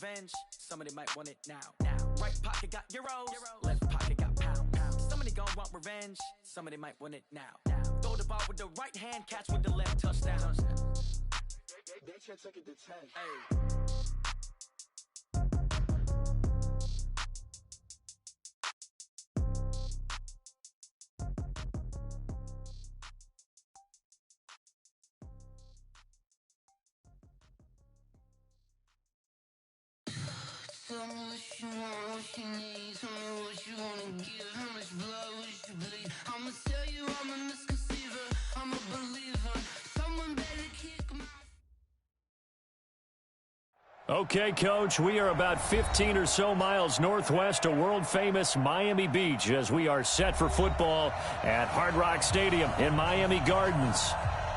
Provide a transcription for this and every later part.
revenge. Somebody might want it now. Right pocket got euros, left pocket got pounds. Somebody gon' want revenge. Somebody might want it now. Throw the ball with the right hand, catch with the left, touchdown. They can't take it to 10. Hey. Tell me what you want, what you need. Tell me what you wanna give. How much blood would you bleed? I'ma tell you I'm a misconceiver. I'm a believer. Someone better kick my... Okay, Coach, we are about 15 or so miles northwest of world-famous Miami Beach as we are set for football at Hard Rock Stadium in Miami Gardens.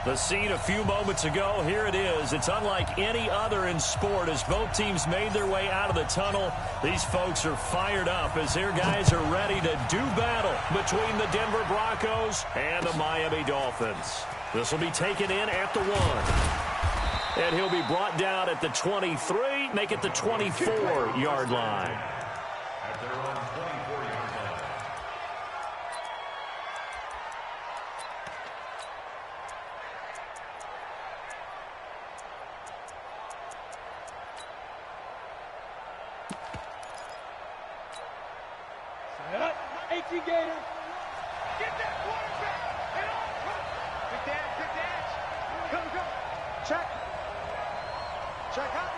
The scene a few moments ago, here it is. It's unlike any other in sport as both teams made their way out of the tunnel. These folks are fired up as their guys are ready to do battle between the Denver Broncos and the Miami Dolphins. This will be taken in at the 1. And he'll be brought down at the 23, make it the 24-yard line. At their own 24-yard line. Gator. Get that quarterback. Hit on. Big dash, big dash. Come. Check. Check hot.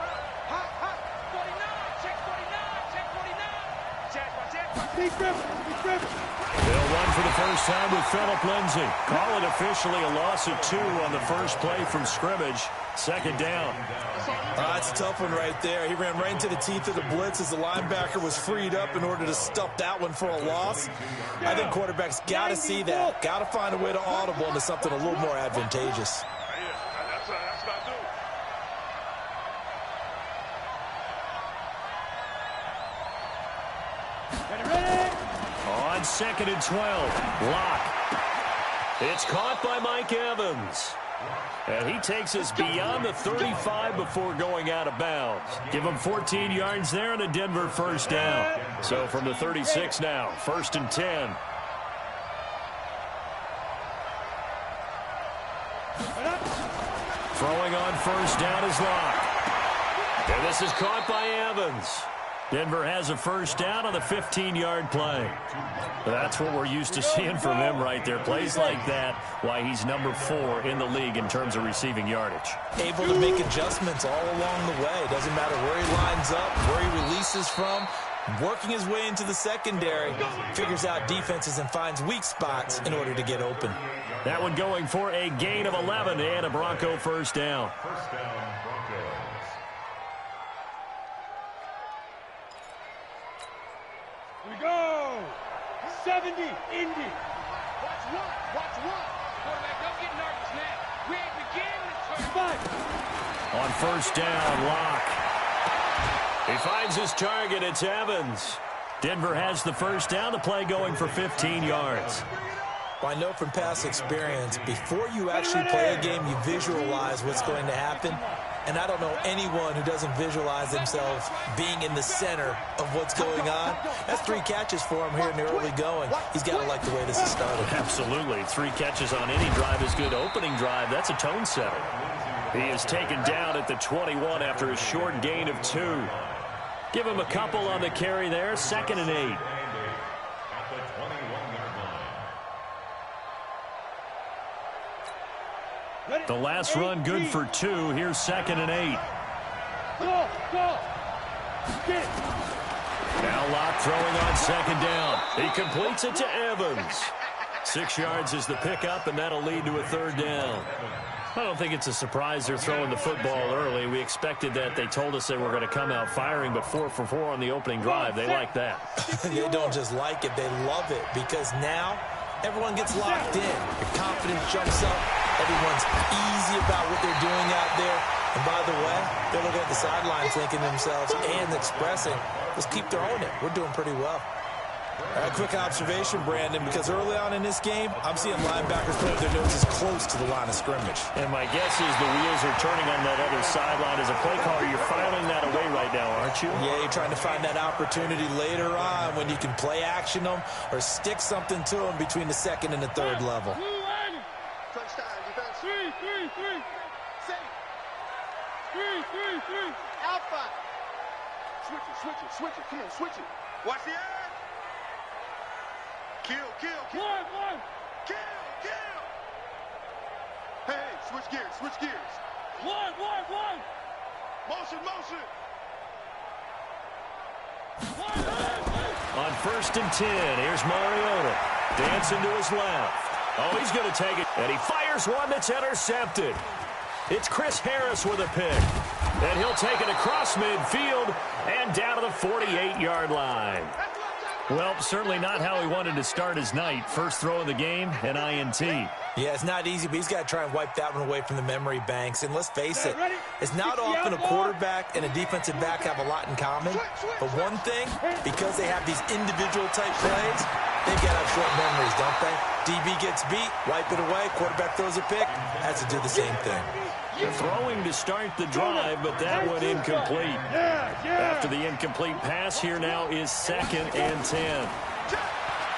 Hot. 49. Check 49. Check 49. Deep grip. They'll run for the first time with Phillip Lindsay. Call it officially a loss of 2 on the first play from scrimmage. Second down. That's a tough one right there. He ran right into the teeth of the blitz as the linebacker was freed up in order to stuff that one for a loss. I think quarterbacks got to see that. Got to find a way to audible into something a little more advantageous. That's what I do. On 2nd and 12, Locke. It's caught by Mike Evans. And he takes us beyond the 35 before going out of bounds. Give him 14 yards there and a Denver first down. So from the 36 now, 1st and 10. Throwing on first down is Locke. And this is caught by Evans. Denver has a first down on the 15-yard play. That's what we're used to seeing from him right there. Plays like that, why he's number 4 in the league in terms of receiving yardage. Able to make adjustments all along the way. Doesn't matter where he lines up, where he releases from. Working his way into the secondary. Figures out defenses and finds weak spots in order to get open. That one going for a gain of 11 and a Bronco first down. First down, Broncos. We go. 70, Indy. Watch one. Quarterback, don't get nervous now. We ain't beginning to turn. On first down, Locke. He finds his target. It's Evans. Denver has the first down. The play going for 15 yards. Well, I know from past experience, before you actually play a game, you visualize what's going to happen. And I don't know anyone who doesn't visualize themselves being in the center of what's going on. That's 3 catches for him here in the early going. He's got to like the way this has started. Absolutely. 3 catches on any drive is good. Opening drive, that's a tone setter. He is taken down at the 21 after a short gain of 2. Give him a couple on the carry there. 2nd and 8. The last run good for 2. Here's 2nd and 8. Go. Now Locke throwing on 2nd down. He completes it to Evans. 6 yards is the pickup, and that'll lead to a 3rd down. I don't think it's a surprise they're throwing the football early. We expected that. They told us they were going to come out firing, but 4 for 4 on the opening drive. They like that. They don't just like it, they love it, because now everyone gets locked in. Your confidence jumps up. Everyone's easy about what they're doing out there. And by the way, they're looking at the sidelines thinking to themselves and expressing, let's keep throwing it. We're doing pretty well. A quick observation, Brandon, because early on in this game, I'm seeing linebackers put their noses close to the line of scrimmage. And my guess is the wheels are turning on that other sideline. As a play caller, you're filing that away right now, aren't aren't you? Yeah, you're trying to find that opportunity later on when you can play action them or stick something to them between the second and the third level. Touchdown, defense. Three. Safe. Three. Alpha. Switch it. Come on, switch it. Watch the air. Kill. One. Kill. Hey, switch gears. One. Motion. On 1st and 10, here's Mariota. Dancing to his left. Oh, he's going to take it. And he fires one that's intercepted. It's Chris Harris with a pick. And he'll take it across midfield and down to the 48-yard line. Well, certainly not how he wanted to start his night. First throw of the game, an INT. Yeah, it's not easy, but he's got to try and wipe that one away from the memory banks. And let's face it, it's not often a quarterback and a defensive back have a lot in common. But one thing, because they have these individual type plays, they've got to have short memories, don't they? DB gets beat, wipe it away, quarterback throws a pick, has to do the same thing. Throwing to start the drive, but that one incomplete. After the incomplete pass, here now is 2nd and 10.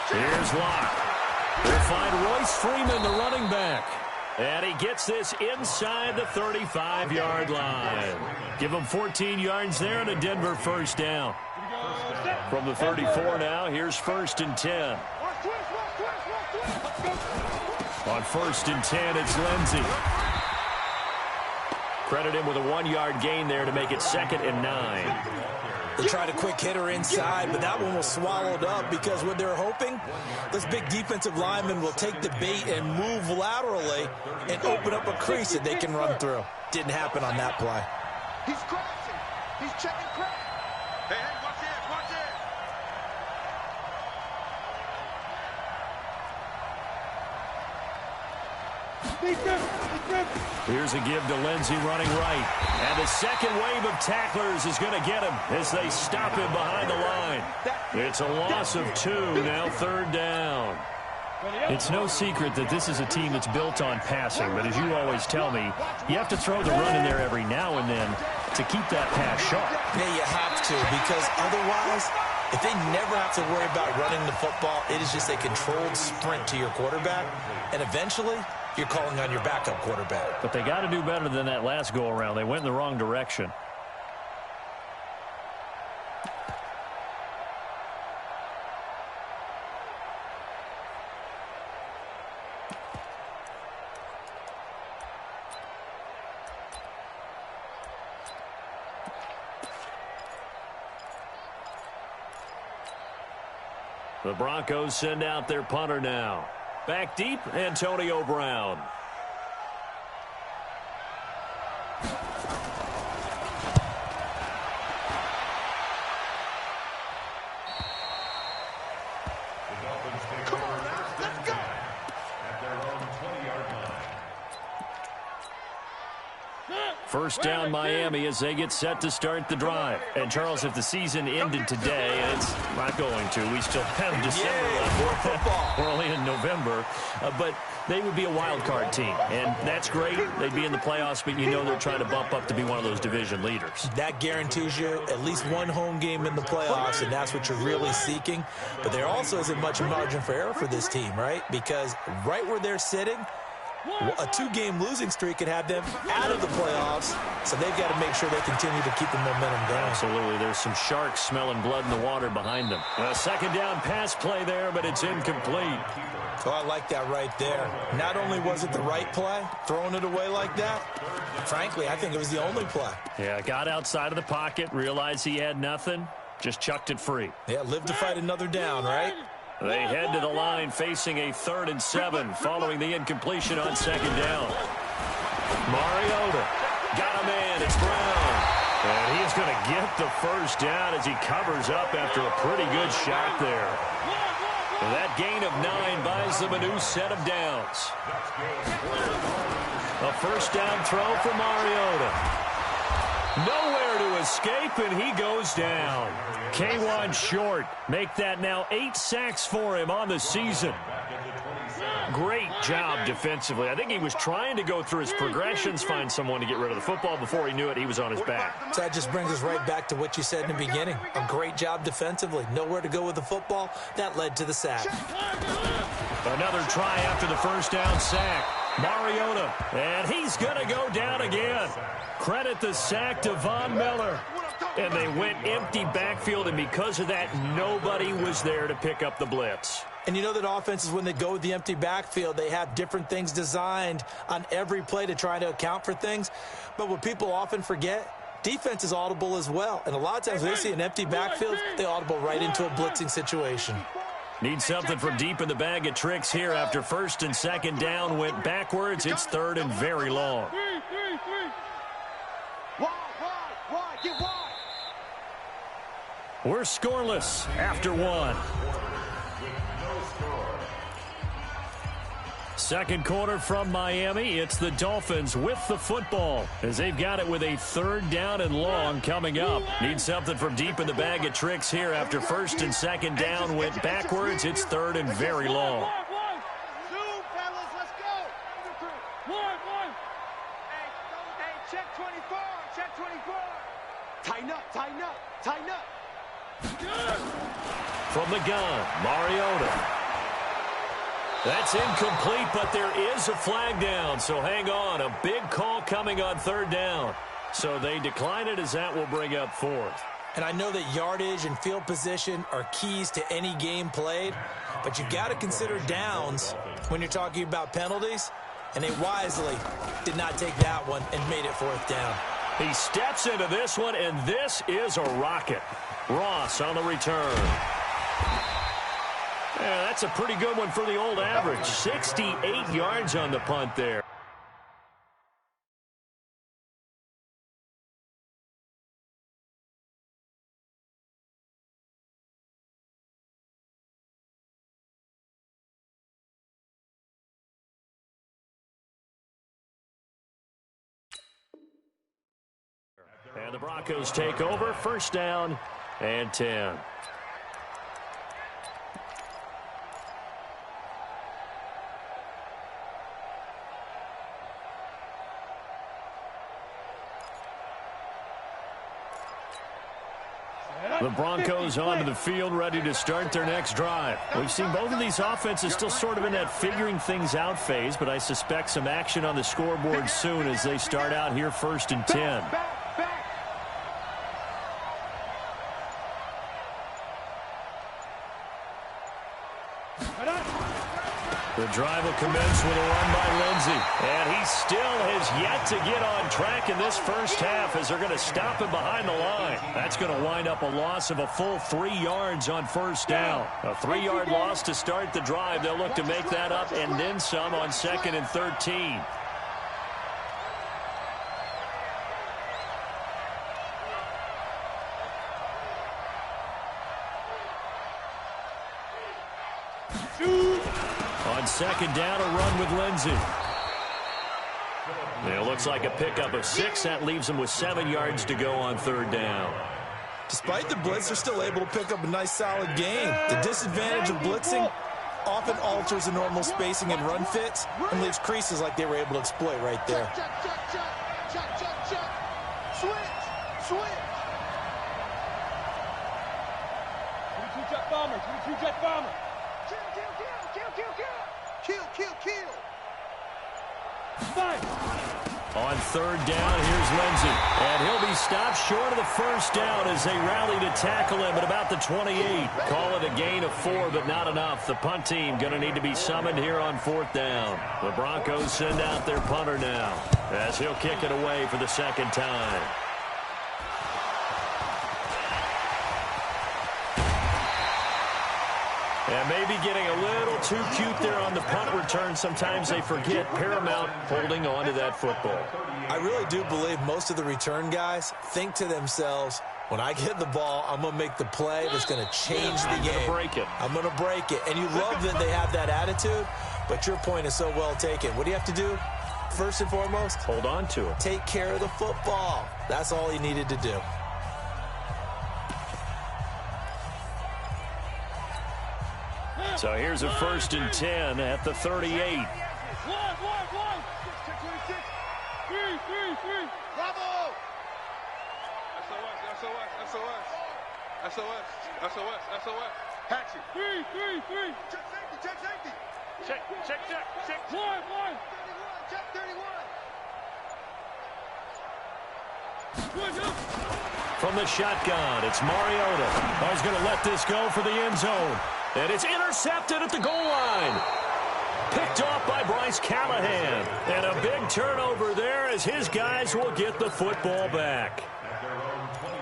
Here's Locke. We'll find Royce Freeman, the running back. And he gets this inside the 35-yard line. Give him 14 yards there and a Denver first down. From the 34 now, here's 1st and 10. On 1st and 10, it's Lindsey. Credit him with a 1-yard gain there to make it 2nd and 9. They tried a quick hitter inside, but that one was swallowed up because what they're hoping, this big defensive lineman will take the bait and move laterally and open up a crease that they can run through. Didn't happen on that play. He's crashing. He's checking crash. Hey, watch this. Here's a give to Lindsey running right. And the second wave of tacklers is going to get him as they stop him behind the line. It's a loss of 2, now 3rd down. It's no secret that this is a team that's built on passing, but as you always tell me, you have to throw the run in there every now and then to keep that pass sharp. Yeah, you have to, because otherwise, if they never have to worry about running the football, it is just a controlled sprint to your quarterback, and eventually you're calling on your backup quarterback. But they got to do better than that last go-around. They went in the wrong direction. The Broncos send out their punter now. Back deep, Antonio Brown. Come on now, let's go. At their own 20-yard line. First down Miami as they get set to start the drive. And Charles, if the season ended today, and it's not going to, we still have December left. We're only in November, but they would be a wild card team, and that's great. They'd be in the playoffs, but you know they're trying to bump up to be one of those division leaders. That guarantees you at least one home game in the playoffs, and that's what you're really seeking. But there also isn't much margin for error for this team, right? Because right where they're sitting, a 2-game losing streak could have them out of the playoffs, so they've got to make sure they continue to keep the momentum going. Absolutely. There's some sharks smelling blood in the water behind them. A second down pass play there, but it's incomplete. So I like that right there. Not only was it the right play, throwing it away like that, frankly, I think it was the only play. Yeah, got outside of the pocket, realized he had nothing, just chucked it free. Yeah, live to fight another down, right? They head to the line facing a 3rd and 7 following the incompletion on 2nd down. Mariota got a man. It's Brown. And he's going to get the first down as he covers up after a pretty good shot there. And that gain of 9 buys them a new set of downs. A first down throw for Mariota. Nowhere to escape, and he goes down. K1 short. Make that now 8 sacks for him on the season. Great job defensively. I think he was trying to go through his progressions, find someone to get rid of the football. Before he knew it, he was on his back. So that just brings us right back to what you said in the beginning. A great job defensively. Nowhere to go with the football. That led to the sack. Another try after the first down sack. Mariota, and he's going to go down again. Credit the sack to Von Miller. And they went empty backfield, and because of that, nobody was there to pick up the blitz. And you know that offenses, when they go with the empty backfield, they have different things designed on every play to try to account for things. But what people often forget, defense is audible as well. And a lot of times when they see an empty backfield, they audible right into a blitzing situation. Need something from deep in the bag of tricks here after first and second down went backwards. It's third and very long. We're scoreless after one. Second quarter from Miami. It's the Dolphins with the football as they've got it with a third down and long coming up. Need something from deep in the bag of tricks here after first and second down went backwards. It's third and very long. Check 24. Check 24. Tighten up. Tighten up. Tighten up. From the gun, Mariota. That's incomplete, but there is a flag down, so hang on. A big call coming on third down. So they decline it as that will bring up fourth. And I know that yardage and field position are keys to any game played, but you've got to consider downs when you're talking about penalties, and they wisely did not take that one and made it fourth down. He steps into this one, and this is a rocket. Ross on the return. Yeah, that's a pretty good one for the old average. 68 yards on the punt there. And the Broncos take over. First down and 10. The Broncos onto the field, ready to start their next drive. We've seen both of these offenses still sort of in that figuring things out phase, but I suspect some action on the scoreboard soon as they start out here first and 10. The drive will commence with a run by Lindsey. And he still has yet to get on track in this first half as they're going to stop him behind the line. That's going to wind up a loss of a full 3 yards on first down. A 3-yard loss to start the drive. They'll look to make that up and then some on second and 13. On second down, a run with Lindsey. It looks like a pickup of 6. That leaves them with 7 yards to go on third down. Despite the blitz, they're still able to pick up a nice, solid gain. The disadvantage of blitzing often alters the normal spacing and run fits and leaves creases like they were able to exploit right there. Switch. 22-jet bomber. 22-jet bomber. Kill. Five. On third down, here's Lindsey. And he'll be stopped short of the first down as they rally to tackle him at about the 28. Call it a gain of 4, but not enough. The punt team going to need to be summoned here on fourth down. The Broncos send out their punter now as he'll kick it away for the second time. And maybe getting a little too cute there on the punt return. Sometimes they forget paramount holding on to that football. I really do believe most of the return guys think to themselves, when I get the ball, I'm going to make the play that's going to change the game. I'm going to break it. And you love that they have that attitude, but your point is so well taken. What do you have to do? First and foremost, hold on to it. Take care of the football. That's all he needed to do. So here's a 1st and 10 at the 38. One. Three. Bravo! SOS. Hatchet. Three. Check safety. Check. One. Check 31. From the shotgun, it's Mariota. Oh, he's going to let this go for the end zone. And it's intercepted at the goal line. Picked off by Bryce Callahan. And a big turnover there as his guys will get the football back.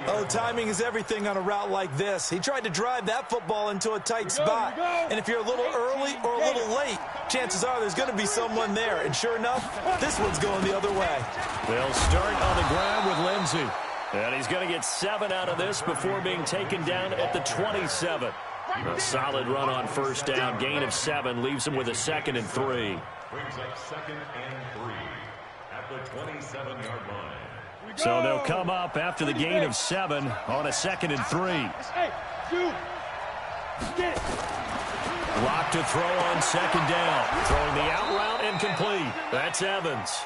Oh, timing is everything on a route like this. He tried to drive that football into a tight spot. And if you're a little early or a little late, chances are there's going to be someone there. And sure enough, this one's going the other way. They'll start on the ground with Lindsey. And he's going to get 7 out of this before being taken down at the 27. A solid run on 1st down. Gain of 7 leaves him with a 2nd and 3. Brings up 2nd and 3 at the 27-yard line. So they'll come up after the gain of 7 on a 2nd and 3. Lock to throw on 2nd down. Throwing the out route incomplete. That's Evans.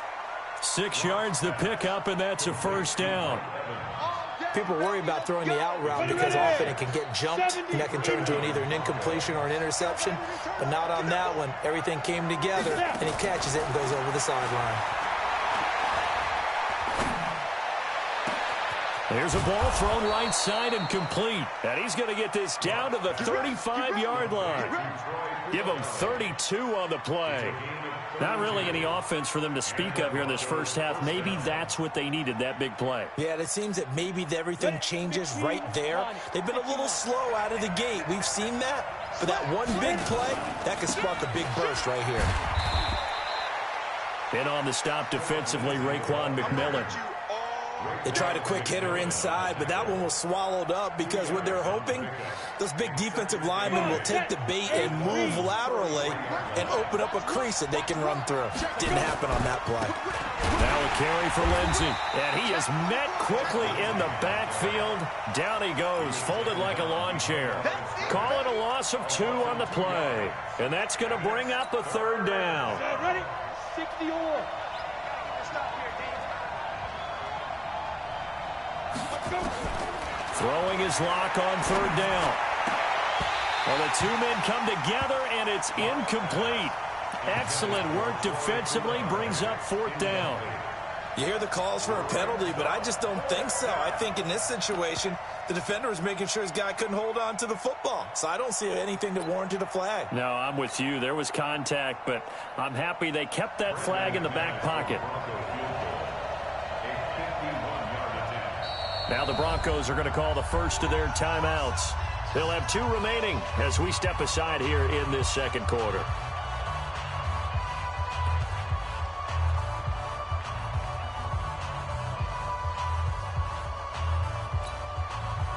6 yards the pickup, and that's a 1st down. People worry about throwing the out route because often it can get jumped, and that can turn into either an incompletion or an interception. But not on that one. Everything came together, and he catches it and goes over the sideline. There's a ball thrown right side and complete. And he's going to get this down to the 35-yard line. Give him 32 on the play. Not really any offense for them to speak of here in this first half. Maybe that's what they needed, that big play. Yeah, it seems that maybe everything changes right there. They've been a little slow out of the gate. We've seen that. But that one big play, that could spark a big burst right here. In on the stop defensively, Raekwon McMillan. They tried a quick hitter inside, but that one was swallowed up because what they're hoping, those big defensive linemen will take the bait and move laterally and open up a crease that they can run through. Didn't happen on that play. Now a carry for Lindsey, and he is met quickly in the backfield. Down he goes, folded like a lawn chair. Call it a loss of 2 on the play, and that's going to bring up a 3rd down. Ready? 60 or. Throwing his lock on 3rd down. Well, the 2 men come together, and it's incomplete. Excellent work defensively, brings up 4th down. You hear the calls for a penalty, but I just don't think so. I think in this situation, the defender was making sure his guy couldn't hold on to the football. So I don't see anything that warranted a flag. No, I'm with you. There was contact, but I'm happy they kept that flag in the back pocket. Now the Broncos are going to call the first of their timeouts. They'll have 2 remaining as we step aside here in this 2nd quarter.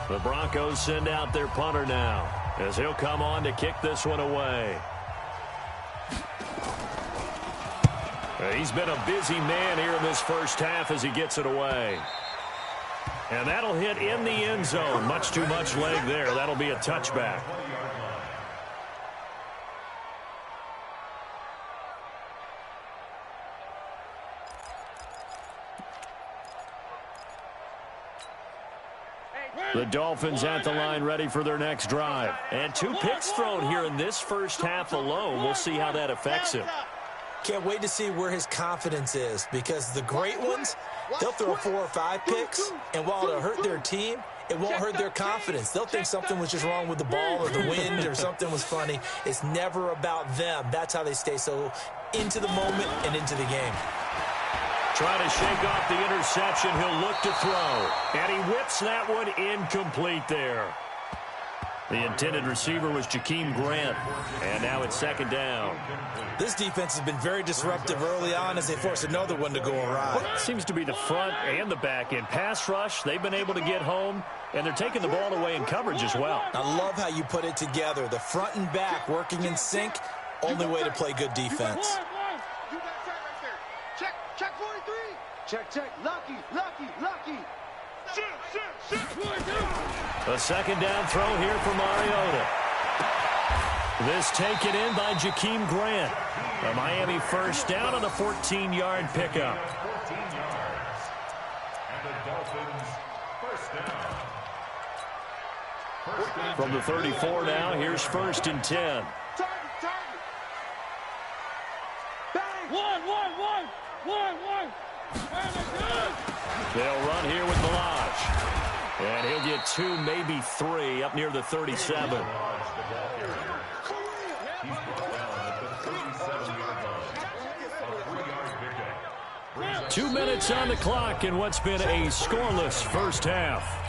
The Broncos send out their punter now as he'll come on to kick this one away. He's been a busy man here in this first half as he gets it away. And that'll hit in the end zone. Much too much leg there. That'll be a touchback. The Dolphins at the line ready for their next drive. And 2 picks thrown here in this first half alone. We'll see how that affects him. Can't wait to see where his confidence is because the great ones, they'll throw 4 or 5 picks, and while it'll hurt their team, it won't hurt their confidence. They'll think something was just wrong with the ball or the wind or something was funny. It's never about them. That's how they stay so into the moment and into the game. Trying to shake off the interception. He'll look to throw. And he whips that one incomplete there. The intended receiver was Jakeem Grant. And now it's 2nd down. This defense has been very disruptive early on as they force another one to go awry. Seems to be the front and the back end. Pass rush, they've been able to get home, and they're taking the ball away in coverage as well. I love how you put it together. The front and back working in sync, only way to play good defense. You got that right there. Check 43. Check. Lucky. A 2nd down throw here for Mariota. This taken in by Jakeem Grant. A Miami first down on the 14-yard pickup. 14 yards. And the Dolphins first down. From the 34 now, here's 1st and 10. One. They'll run here with Balaj. And he'll get 2, maybe 3, up near the 37. He's brought down at the 37-yard line. A 3-yard pickup. 2 minutes on the clock in what's been a scoreless first half.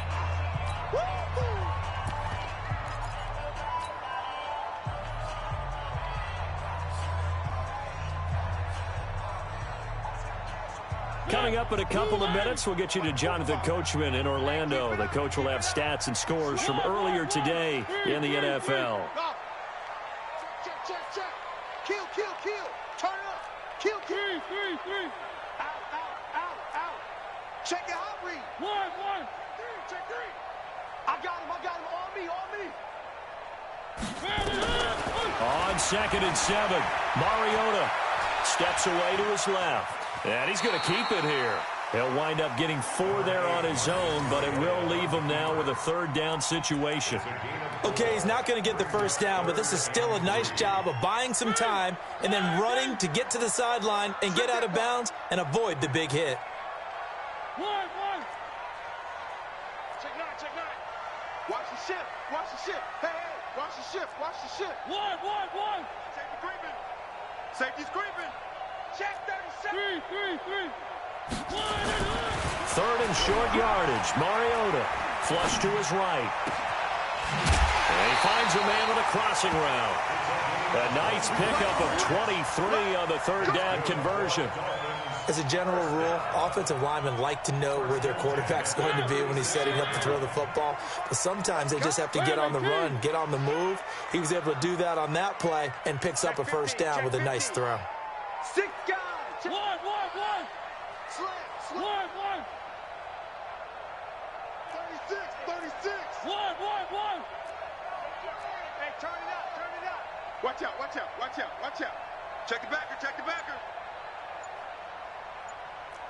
Coming up in a couple of minutes, we'll get you to Jonathan Coachman in Orlando. The coach will have stats and scores from earlier today in the NFL. Check. Kill. Turn it up. Kill. Out. Check it out, read. One. Check 3. I got him. On me. On 2nd and 7, Mariota steps away to his left. And he's going to keep it here. He'll wind up getting 4 there on his own, but it will leave him now with a 3rd down situation. Okay, he's not going to get the first down, but this is still a nice job of buying some time and then running to get to the sideline and get out of bounds and avoid the big hit. One. Check 9. Watch the shift. Hey, watch the shift. One. Safety's creeping. Check 37. 3. 3rd and short yardage. Mariota flush to his right. And he finds a man with a crossing route. A nice pickup of 23 on the 3rd down conversion. As a general rule, offensive linemen like to know where their quarterback's going to be when he's setting up to throw the football. But sometimes they just have to get on the run, get on the move. He was able to do that on that play and picks up a first down with a nice throw. 6 guys. One. Slip. 36. One. Hey, turn it out. Watch out. Check the backer.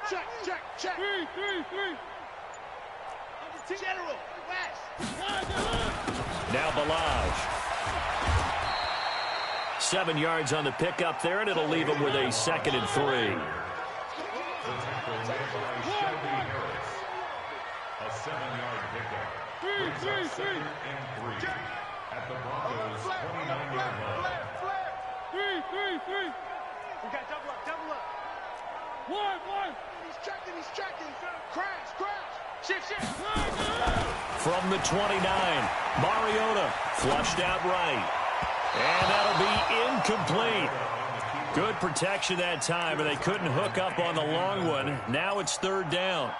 Check. 3. General. West. Now Balaj. 7 yards on the pickup there, and it'll leave him with a 2nd and 3. A 7-yard pickup. 3. At the Broncos' 29-yard line. 3. We got double up. One. He's checking. Crash. Shift. From the 29, Mariota flushed out right. And that'll be incomplete. Good protection that time, and they couldn't hook up on the long one. Now it's 3rd down.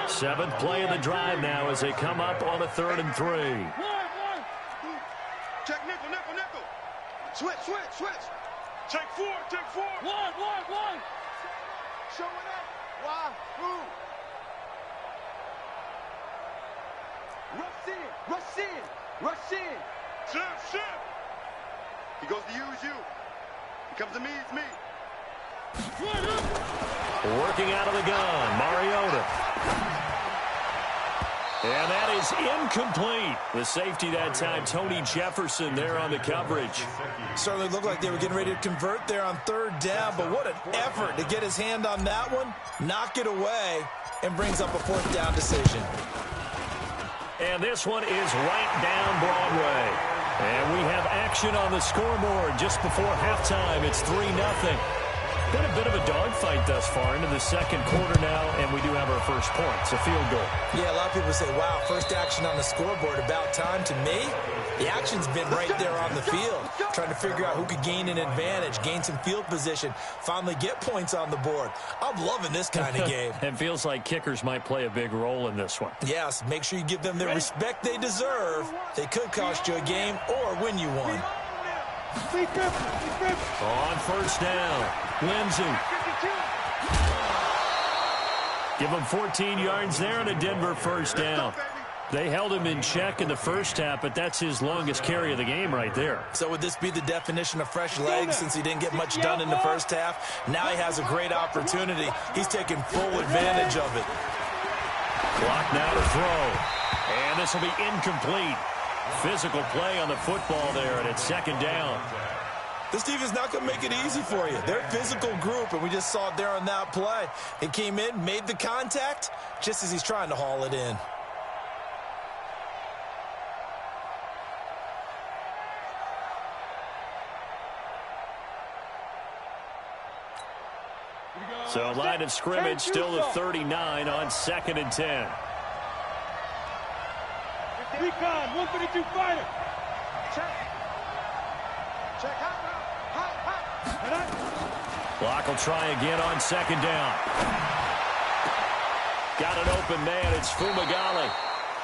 7th play of the drive now as they come up on a 3rd and 3. One. Check nickel. Switch. Check 4. One. Showing up. Why? Who? Rush in. Shift. He goes to use you. He comes to me, it's me. Working out of the gun, Mariota. And that is incomplete. The safety that time, Tony Jefferson, there on the coverage. Certainly looked like they were getting ready to convert there on 3rd down, but what an effort to get his hand on that one, knock it away, and brings up a 4th down decision. And this one is right down Broadway. And we have action on the scoreboard just before halftime. It's 3-0. Been a bit of a dogfight thus far into the 2nd quarter now, and we do have our first point. It's a field goal. Yeah, a lot of people say, wow, first action on the scoreboard, about time. To me, the action's been right there on the field, trying to figure out who could gain an advantage, gain some field position, finally get points on the board. I'm loving this kind of game. It feels like kickers might play a big role in this one. Yes, make sure you give them the respect they deserve. They could cost you a game or win you one. On 1st down, Lindsey. Give them 14 yards there and a Denver first down. They held him in check in the first half, but that's his longest carry of the game right there. So would this be the definition of fresh legs since he didn't get much done in the first half? Now he has a great opportunity. He's taking full advantage of it. Clock now to throw. And this will be incomplete. Physical play on the football there, and it's second down. This defense is not going to make it easy for you. They're a physical group, and we just saw it there on that play. He came in, made the contact, just as he's trying to haul it in. So line of scrimmage still the 39 on 2nd and 10. Recon, 152 fighter. Check. Check. Hot. Clock will try again on 2nd down. Got an open man. It's Fumagalli.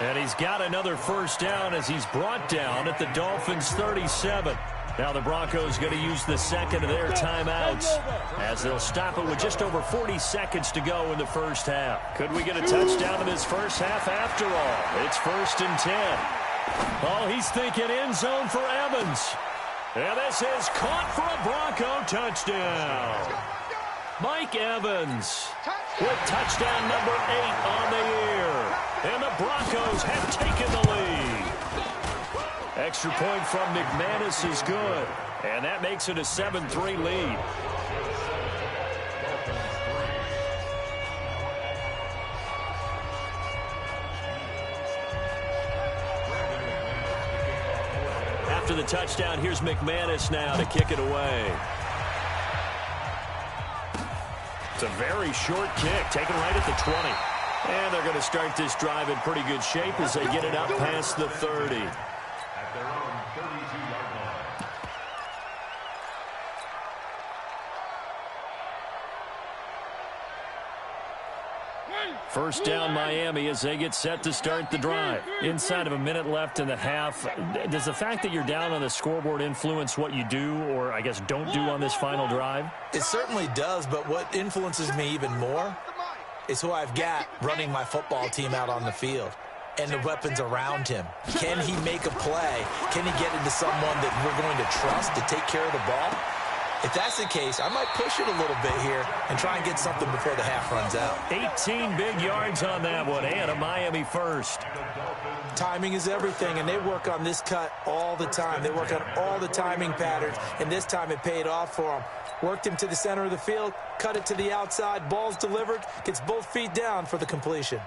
And he's got another first down as he's brought down at the Dolphins' 37. Now the Broncos going to use the second of their timeouts as they'll stop it with just over 40 seconds to go in the first half. Could we get a touchdown in this first half after all? It's 1st and 10. Oh, he's thinking end zone for Evans. And this is caught for a Bronco touchdown. Mike Evans with touchdown number 8 on the year. And the Broncos have taken the lead. Extra point from McManus is good. And that makes it a 7-3 lead. After the touchdown, here's McManus now to kick it away. It's a very short kick, taken right at the 20. And they're going to start this drive in pretty good shape as they get it up past the 30. At their own 32-yard line. First down Miami as they get set to start the drive. Inside of a minute left in the half. Does the fact that you're down on the scoreboard influence what you do or, I guess, don't do on this final drive? It certainly does, but what influences me even more is who I've got running my football team out on the field and the weapons around him. Can he make a play? Can he get into someone that we're going to trust to take care of the ball? If that's the case, I might push it a little bit here and try and get something before the half runs out. 18 big yards on that one, and a Miami first. Timing is everything, and they work on this cut all the time. They work on all the timing patterns, and this time it paid off for them. Worked him to the center of the field, cut it to the outside, ball's delivered, gets both feet down for the completion.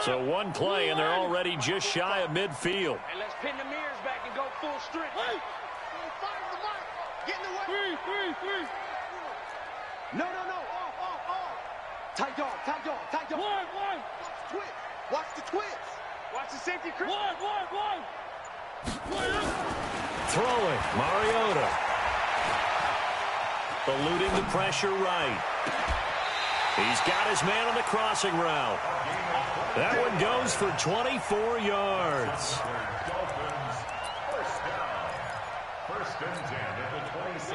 So one play, and they're already just shy of midfield. And let's pin the mirrors back and go full strength. Hey! Get in the way. Three. No. Off. Tight dog. One. Watch the twist. Watch the safety. One. Throwing, Mariota. Eluding the pressure right. He's got his man on the crossing route. That one goes for 24 yards.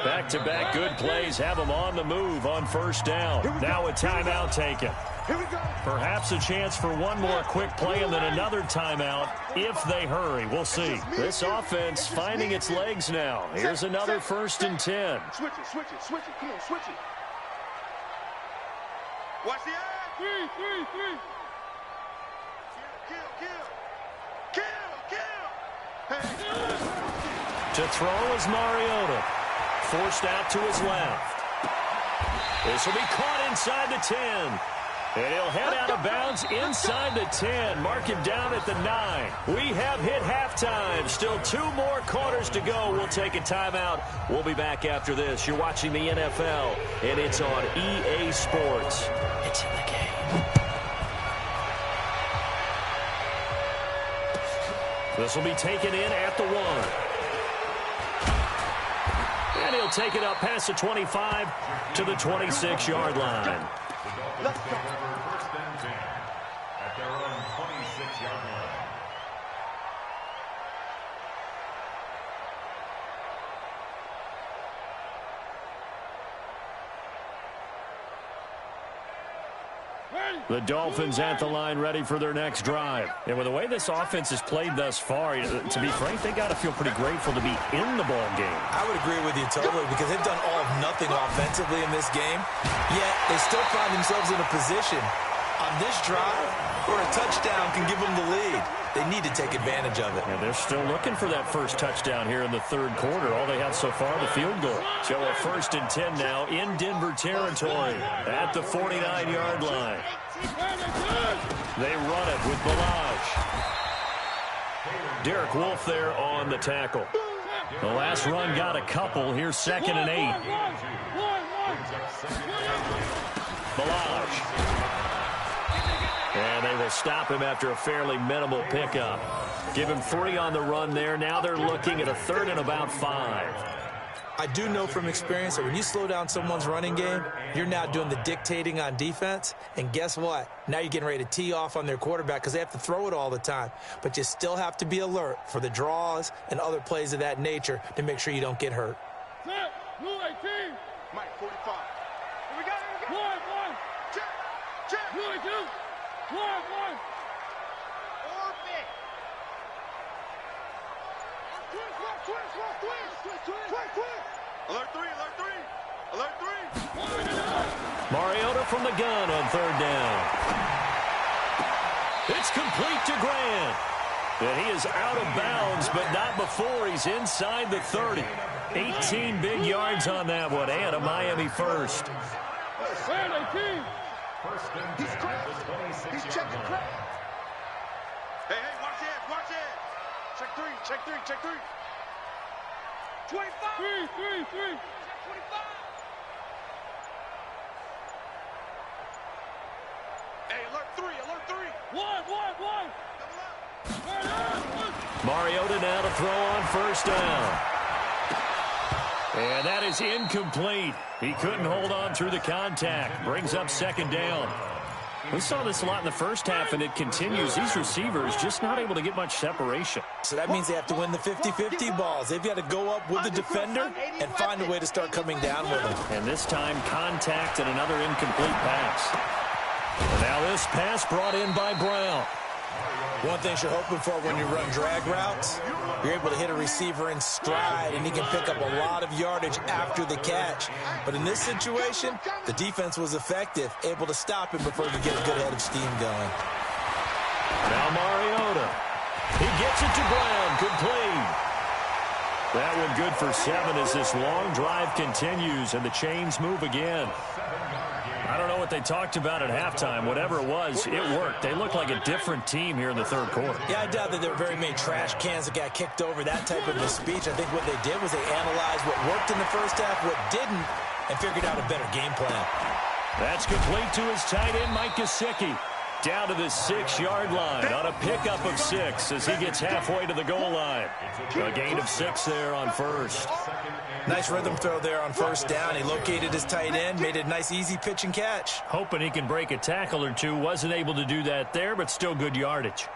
Back-to-back good plays have them on the move on first down. Now a timeout taken. Perhaps a chance for one more quick play and then another timeout if they hurry. We'll see. This offense finding its legs now. Here's another 1st and 10. Switch it. Come on, switch it. Watch the eye. Three. Kill. To throw is Mariota. Forced out to his left. This will be caught inside the 10. And he'll head out of bounds inside the 10. Mark him down at the 9. We have hit halftime. Still 2 more quarters to go. We'll take a timeout. We'll be back after this. You're watching the NFL, and it's on EA Sports. It's in the game. This will be taken in at the 1. And he'll take it up past the 25 to the 26-yard line. Let's go. First and 10 at their own 26-yard line. The Dolphins at the line ready for their next drive. And with the way this offense has played thus far, to be frank, they got to feel pretty grateful to be in the ball game. I would agree with you totally because they've done all of nothing offensively in this game, yet they still find themselves in a position on this drive where a touchdown can give them the lead. They need to take advantage of it. And they're still looking for that first touchdown here in the third quarter. All they had so far, the field goal. So a 1st and 10 now in Denver territory at the 49-yard line. They run it with Balaj. Derek Wolfe there on the tackle. The last run got a couple. Here's 2nd and 8. Balaj. And they will stop him after a fairly minimal pickup. Give him 3 on the run there. Now they're looking at a 3rd and about 5. I do know from experience that when you slow down someone's running game, you're now doing the dictating on defense. And guess what? Now you're getting ready to tee off on their quarterback because they have to throw it all the time. But you still have to be alert for the draws and other plays of that nature to make sure you don't get hurt. Set. Blue 18. Mike, 45. Here we go. One. Check. Blue 18. One. Orbit. Twist. Alert 3. Mariota from the gun on 3rd down. It's complete to Grant. And he is out of bounds, but not before he's inside the 30. 18 big yards on that one, and a Miami first. He's checking crap. Hey, watch it. Check three. 25. Three. Check 25. Hey, alert three. One. Mariota now to throw on 1st down. And that is incomplete. He couldn't hold on through the contact. Brings up 2nd down. We saw this a lot in the first half, and it continues. These receivers just not able to get much separation. So that means they have to win the 50-50 balls. They've got to go up with the defender and find a way to start coming down with them. And this time, contact and another incomplete pass. And now this pass brought in by Brown. One thing you're hoping for when you run drag routes, you're able to hit a receiver in stride, and he can pick up a lot of yardage after the catch. But in this situation, the defense was effective, able to stop him before he could get a good head of steam going. Now Mariota. He gets it to Brown, complete. That one good for 7 as this long drive continues, and the chains move again. I don't know what they talked about at halftime. Whatever it was, it worked. They look like a different team here in the third quarter. Yeah, I doubt that there were very many trash cans that got kicked over, that type of a speech. I think what they did was they analyzed what worked in the first half, what didn't, and figured out a better game plan. That's complete to his tight end, Mike Gesicki. Down to the 6-yard line on a pickup of 6 as he gets halfway to the goal line. A gain of 6 there on 1st. Nice rhythm throw there on 1st down. He located his tight end, made it a nice, easy pitch and catch. Hoping he can break a tackle or two. Wasn't able to do that there, but still good yardage.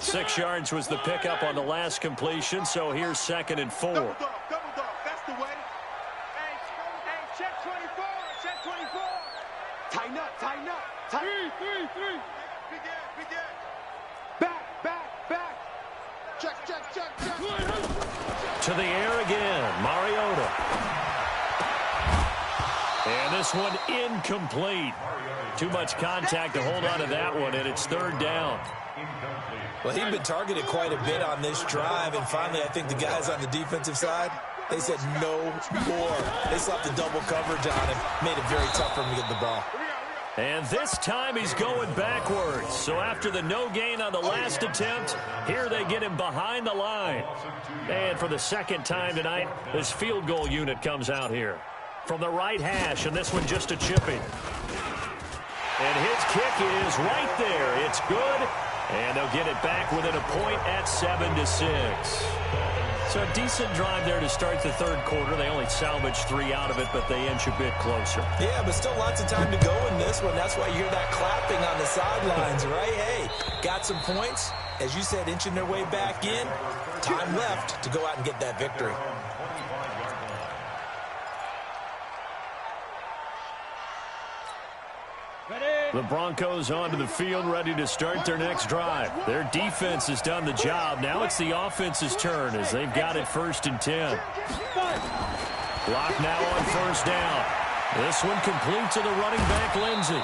6 yards was the pickup on the last completion, so here's 2nd and 4. Double dog. That's the way. Hey, check 24. Tighten up. Three. Begin. Back. Check. To the air again, Mariota. And this one incomplete. Too much contact to hold on to that one, and it's 3rd down. Well, he'd been targeted quite a bit on this drive, and finally I think the guys on the defensive side, they said no more. They slapped the double coverage on him, made it very tough for him to get the ball. And this time he's going backwards. So after the no gain on the last attempt, here they get him behind the line. And for the 2nd time tonight, this field goal unit comes out here. From the right hash, and this one just a chipping. And his kick is right there. It's good. And they'll get it back within a point at 7-6. So a decent drive there to start the third quarter. They only salvaged 3 out of it, but they inch a bit closer. Yeah, but still lots of time to go in this one. That's why you hear that clapping on the sidelines, right? Hey, got some points. As you said, inching their way back in. Time left to go out and get that victory. The Broncos onto the field, ready to start their next drive. Their defense has done the job. Now it's the offense's turn as they've got it 1st and 10. Clock now on 1st down. This one complete to the running back, Lindsey.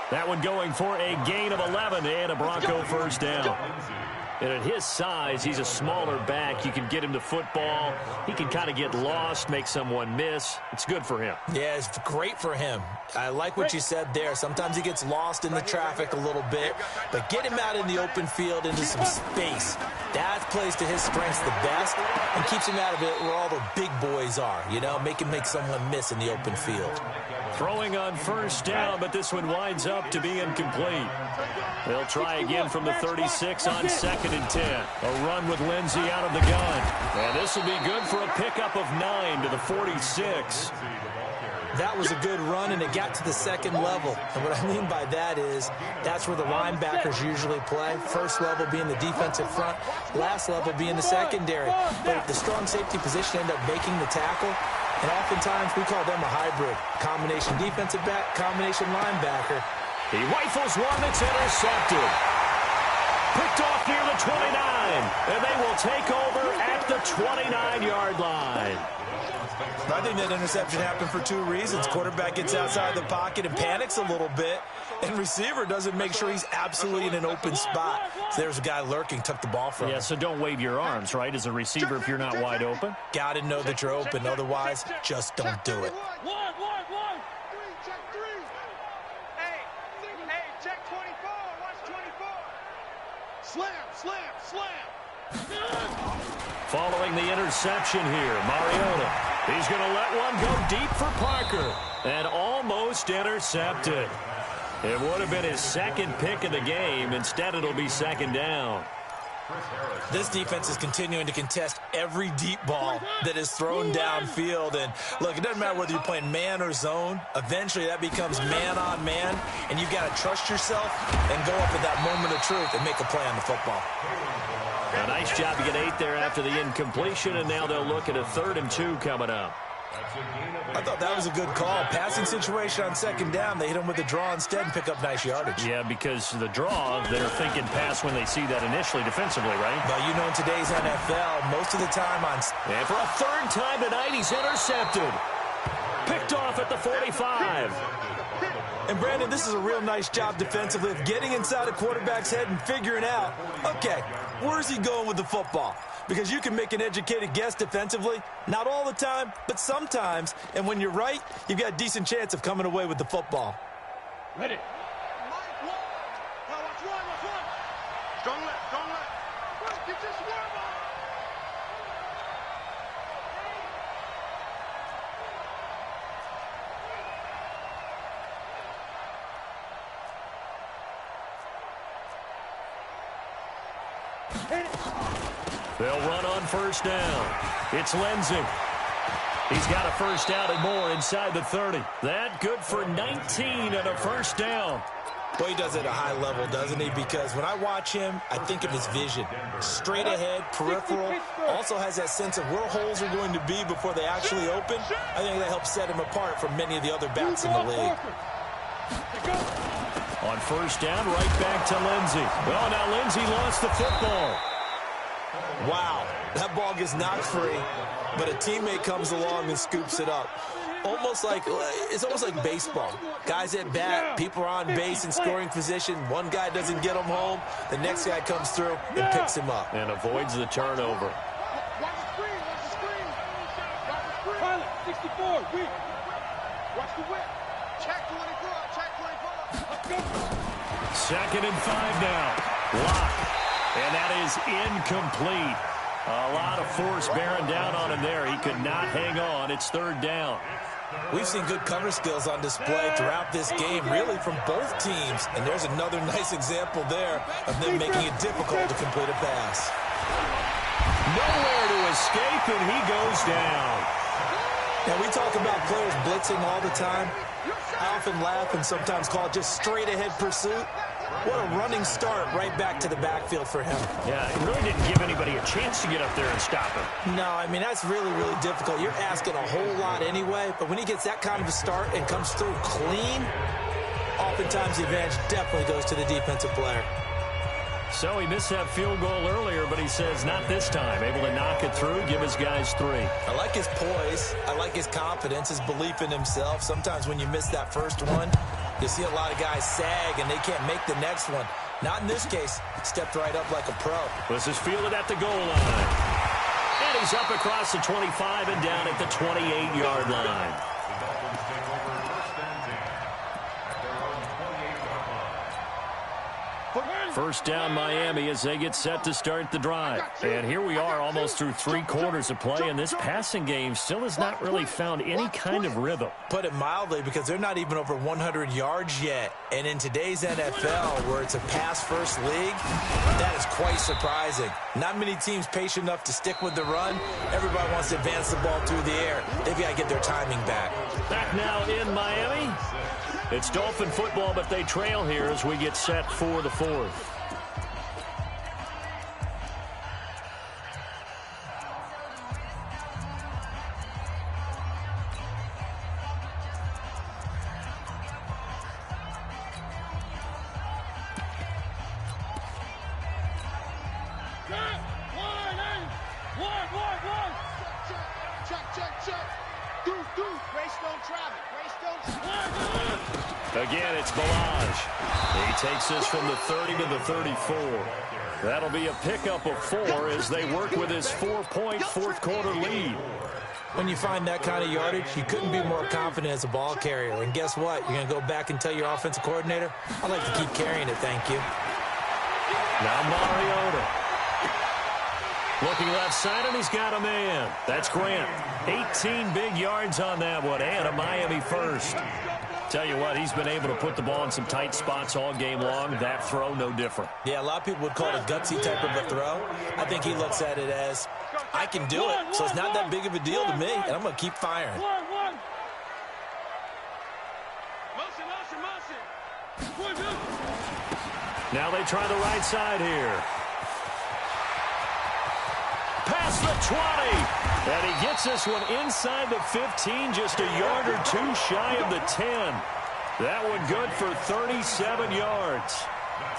That one going for a gain of 11 and a Bronco 1st down. And at his size, he's a smaller back. You can get him to football. He can kind of get lost, make someone miss. It's good for him. Yeah, it's great for him. I like what you said there. Sometimes he gets lost in the traffic a little bit, but get him out in the open field into some space. That plays to his strengths the best and keeps him out of it where all the big boys are, you know, make someone miss in the open field. Throwing on 1st down, but this one winds up to be incomplete. They'll try again from the 36 on 2nd and 10. A run with Lindsey out of the gun. And this will be good for a pickup of 9 to the 46. That was a good run, and it got to the 2nd level. And what I mean by that is that's where the linebackers usually play. 1st level being the defensive front, last level being the secondary. But the strong safety position ended up making the tackle. And oftentimes we call them a hybrid. Combination defensive back, combination linebacker. He rifles one that's intercepted. Picked off near the 29. And they will take over at the 29-yard line. I think that interception happened for 2 reasons. Quarterback gets outside the pocket and panics a little bit. And receiver doesn't make sure he's absolutely in an open spot. So there's a guy lurking, took the ball from him. Yeah, so don't wave your arms, right, as a receiver if you're not wide open. Got to know that you're open. Otherwise, just don't do it. Check 3. Hey, check 24. Watch 24. Slam. Following the interception here, Mariota. He's going to let one go deep for Parker. And almost intercepted. It would have been his 2nd pick of the game. Instead, it'll be 2nd down. This defense is continuing to contest every deep ball that is thrown downfield. And, look, it doesn't matter whether you're playing man or zone. Eventually, that becomes man on man. And you've got to trust yourself and go up at that moment of truth and make a play on the football. A nice job to get 8 there after the incompletion, and now they'll look at a 3rd and 2 coming up. I thought that was a good call. Passing situation on 2nd down, they hit him with the draw instead and pick up nice yardage. Yeah, because the draw, they're thinking pass when they see that initially defensively, right? But you know in today's NFL, most of the time on... And for a 3rd time tonight, he's intercepted. Picked off at the 45. And, Brandon, this is a real nice job defensively of getting inside a quarterback's head and figuring out, okay, where's he going with the football? Because you can make an educated guess defensively. Not all the time, but sometimes. And when you're right, you've got a decent chance of coming away with the football. Ready. Watch one. Strong left. Get your swerve on. They'll run on 1st down. It's Lindsey. He's got a 1st down and more inside the 30. That good for 19 and a 1st down. Boy, he does it at a high level, doesn't he? Because when I watch him, I think of his vision. Straight ahead, peripheral. Also has that sense of where holes are going to be before they actually open. I think that helps set him apart from many of the other backs in the league. On 1st down, right back to Lindsey. Oh, now Lindsey lost the football. Wow, that ball gets knocked free, but a teammate comes along and scoops it up. It's almost like baseball. Guys at bat, people are on base in scoring position. One guy doesn't get him home. The next guy comes through and picks him up. And avoids the turnover. Watch the screen. Pilot, 64, weak. Watch the whip. Check 24. Let's go. 2nd and 5 now. Lock. And that is incomplete. A lot of force bearing down on him there. He could not hang on. It's 3rd down. We've seen good cover skills on display throughout this game, really from both teams. And there's another nice example there of them making it difficult to complete a pass. Nowhere to escape, and he goes down. Now, we talk about players blitzing all the time. I often laugh and sometimes call it just straight-ahead pursuit. What a running start right back to the backfield for him. Yeah, it really didn't give anybody a chance to get up there and stop him. No, I mean, that's really, really difficult. You're asking a whole lot anyway, but when he gets that kind of a start and comes through clean, oh, oftentimes the advantage definitely goes to the defensive player. So he missed that field goal earlier, but he says not this time. Able to knock it through, give his guys 3. I like his poise. I like his confidence, his belief in himself. Sometimes when you miss that first one, you see a lot of guys sag and they can't make the next one. Not in this case. Stepped right up like a pro. This is fielded at the goal line. And he's up across the 25 and down at the 28-yard line. The Dolphins take over first and 10 at their own 28-yard line. First down Miami as they get set to start the drive. And here we are almost through 3 quarters of play, and this passing game still has not really found any kind of rhythm. Put it mildly, because they're not even over 100 yards yet. And in today's NFL, where it's a pass-first league, that is quite surprising. Not many teams patient enough to stick with the run. Everybody wants to advance the ball through the air. They've got to get their timing back. Back now in Miami. It's Dolphin football, but they trail here as we get set for the 4th. Again, it's Balaj. He takes this from the 30 to the 34. That'll be a pickup of 4 as they work with his 4-point fourth-quarter lead. When you find that kind of yardage, you couldn't be more confident as a ball carrier. And guess what? You're going to go back and tell your offensive coordinator, I'd like to keep carrying it, thank you. Now Mariota. Looking left side, and he's got a man. That's Grant. 18 big yards on that one, and a Miami first. Tell you what, he's been able to put the ball in some tight spots all game long. That throw, no different. Yeah, a lot of people would call it a gutsy type of a throw. I think he looks at it as, I can do it, so it's not that big of a deal to me, and I'm going to keep firing. Now they try the right side here. Past the 20. And he gets this one inside the 15, just a yard or 2 shy of the 10. That one good for 37 yards.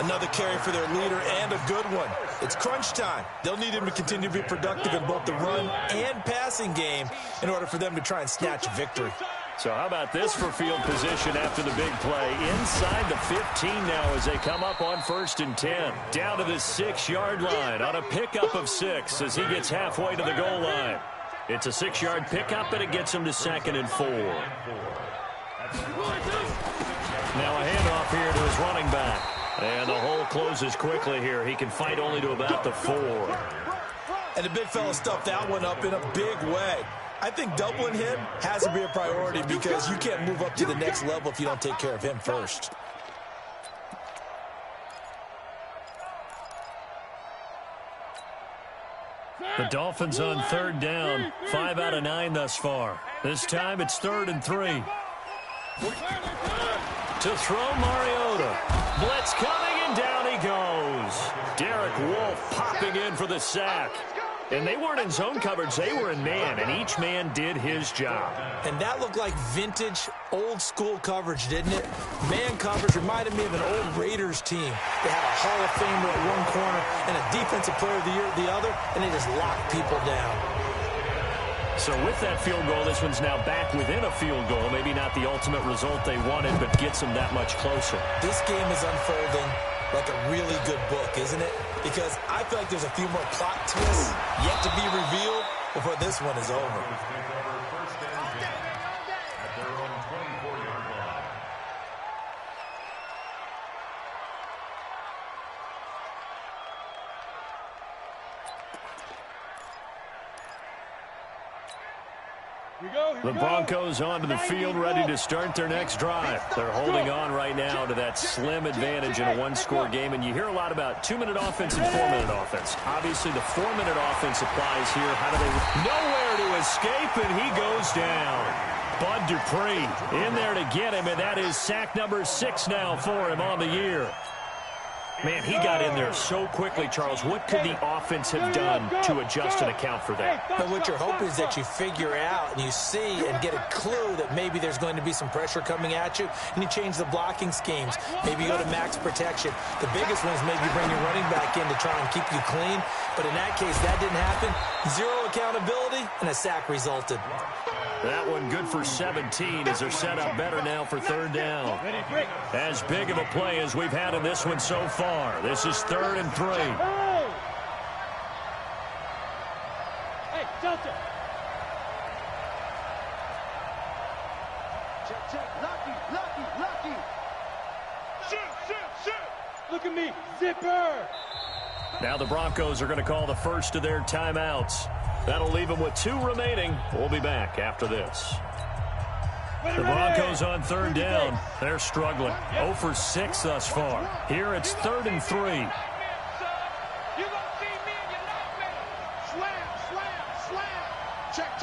Another carry for their leader and a good one. It's crunch time. They'll need him to continue to be productive in both the run and passing game in order for them to try and snatch a victory. So how about this for field position after the big play? Inside the 15 now as they come up on 1st and 10. Down to the 6-yard line on a pickup of 6 as he gets halfway to the goal line. It's a 6-yard pickup, and it gets him to 2nd and 4. Now a handoff here to his running back. And the hole closes quickly here. He can fight only to about the 4. And the big fella stuffed that one up in a big way. I think doubling him has to be a priority because you can't move up to the next level if you don't take care of him first. The Dolphins on 3rd down. 5 out of 9 thus far. This time it's 3rd and 3. To throw Mariota. Blitz coming, and down he goes. Derek Wolfe popping in for the sack. And they weren't in zone coverage. They were in man, and each man did his job. And that looked like vintage, old-school coverage, didn't it? Man coverage reminded me of an old Raiders team. They had a Hall of Famer at one corner and a Defensive Player of the Year at the other, and they just locked people down. So with that field goal, this one's now back within a field goal. Maybe not the ultimate result they wanted, but gets them that much closer. This game is unfolding like a really good book, isn't it? Because I feel like there's a few more plot twists yet to be revealed before this one is over. First and 10 at their own 24-yard line. The Broncos onto the field, ready to start their next drive. They're holding on right now to that slim advantage in a one-score game, and you hear a lot about 2-minute offense and 4-minute offense. Obviously, the 4-minute offense applies here. How do they... Nowhere to escape, and he goes down. Bud Dupree in there to get him, and that is sack number 6 now for him on the year. Man, he got in there so quickly, Charles. What could the offense have done to adjust and account for that? But what you're hoping is that you figure out and you see and get a clue that maybe there's going to be some pressure coming at you, and you change the blocking schemes. Maybe you go to max protection. The biggest one is maybe bring your running back in to try and keep you clean. But in that case, that didn't happen. Zero accountability, and a sack resulted. That one good for 17 as they're set up better now for third down. As big of a play as we've had in this one so far. This is 3rd and 3. Hey, Delta. Check, check. Lucky. Shoot. Look at me. Zipper. Now the Broncos are going to call the first of their timeouts. That'll leave them with 2 remaining. We'll be back after this. The Broncos on third down. They're struggling. 0 for 6 thus far. Here it's 3rd and 3. You gonna see me in your nightmare. Slam. Check.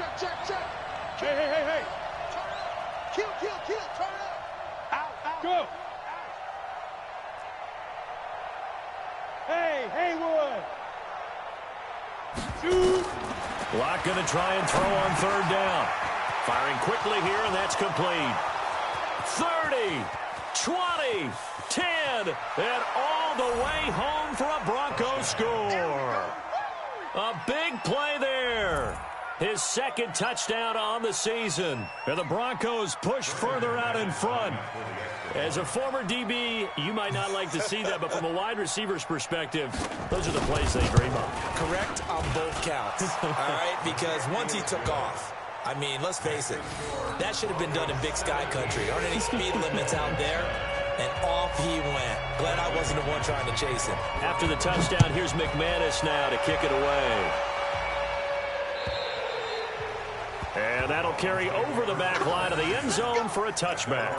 Hey. Kill. Turn up. Out. Go. Hey, Haywood. Shoot. Locke going to try and throw on third down. Firing quickly here, and that's complete. 30, 20, 10, and all the way home for a Broncos score. A big play there. His 2nd touchdown on the season. And the Broncos push further out in front. As a former DB, you might not like to see that, but from a wide receiver's perspective, those are the plays they dream of. Correct on both counts. All right, because once he took off, I mean, let's face it, that should have been done in Big Sky country. Aren't any speed limits out there? And off he went. Glad I wasn't the one trying to chase him. After the touchdown, here's McManus now to kick it away. And that'll carry over the back line of the end zone for a touchback.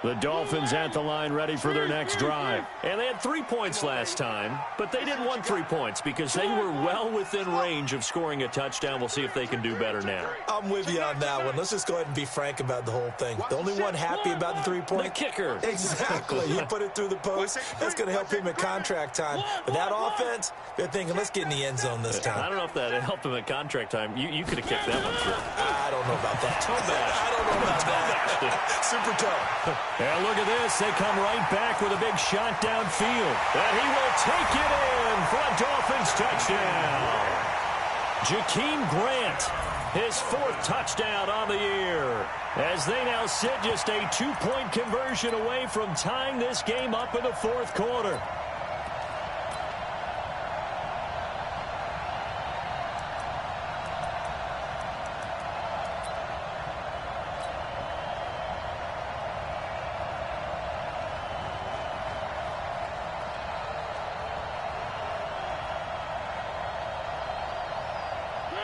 The Dolphins at the line ready for their next drive. And they had 3 points last time, but they didn't want 3 points because they were well within range of scoring a touchdown. We'll see if they can do better now. I'm with you on that one. Let's just go ahead and be frank about the whole thing. The only one happy about the 3-point? The kicker. Exactly. He put it through the post. That's going to help him at contract time. But that offense, they're thinking, let's get in the end zone this time. I don't know if that helped him at contract time. You could have kicked that one through. I don't know about that. Toe bash. I don't know about that. Super toe. And look at this. They come right back with a big shot downfield. And he will take it in for a Dolphins touchdown. Jakeem Grant, his 4th touchdown on the year. As they now sit just a 2-point conversion away from tying this game up in the 4th quarter.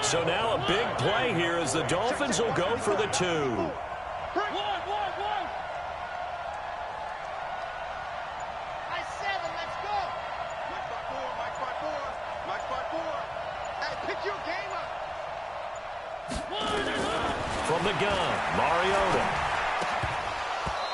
So now a big play here as the Dolphins will go for the 2. One. Nice 7, let's go. Mike by 4. Hey, pick your game up. From the gun, Mariota.